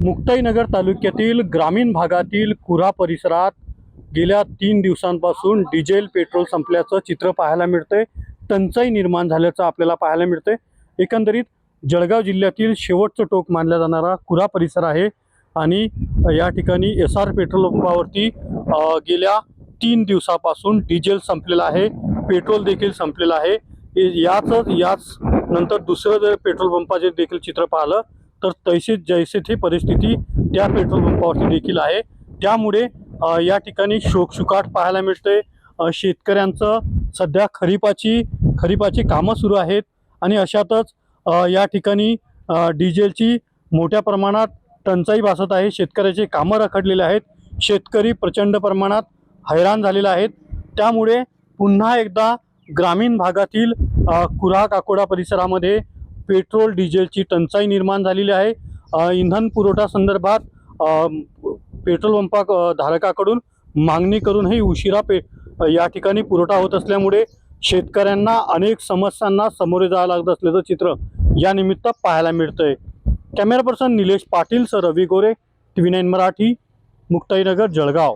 मुक्ताईनगर तालुक्यातील ग्रामीण भागातील कुरा परिसरात गेल्या 3 दिवसांपासून डिझेल पेट्रोल संपल्याचं चित्र पाहायला मिळतंय। टंचाई निर्माण झाल्याचं आपल्याला पाहायला मिळतंय। एकंदरीत जळगाव जिल्ह्यातील शेवटचं टोक मानला जाणारा कुरा परिसर आहे आणि या ठिकाणी एसआर पेट्रोल पंपावरती गेल्या 3 दिवसापासून डिझेल संपलेला आहे, पेट्रोल देखील संपलेला आहे। याच नंतर दुसरं जर पेट्रोल पंपाचे देखील चित्र पाहिलं तर तैसे जैसे ती परिस्थिती त्या पेट्रोल पंपावरती देखील आहे। त्यामुळे या ठिकाणी शोकसुकाट पाहायला मिळते। शेतकऱ्यांचं सध्या खरीपाची कामं सुरू आहेत आणि अशातच या ठिकाणी डिझेलची मोठ्या प्रमाणात टंचाई भासत आहे। शेतकऱ्याचे कामं रखडलेले आहेत, शेतकरी प्रचंड प्रमाणात हैराण झालेले आहेत। त्यामुळे पुन्हा एकदा ग्रामीण भागातील कुरा काकोडा परिसरामध्ये पेट्रोल डिझेलची टंचाई निर्माण झालेली आहे। इंधन पुरवठा संदर्भात पेट्रोल पंप धारकाकडून मागणी करूनही उशिरा या ठिकाणी पुरवठा होत असल्यामुळे शेतकऱ्यांना अनेक समस्यांना सामोरे जावं लागत असल्याचं चित्र या निमित्त पाहायला मिळतंय। Camera person Nilesh Patil sir Ravi Gore, TV9 Marathi, Muktainagar, Jalgaon.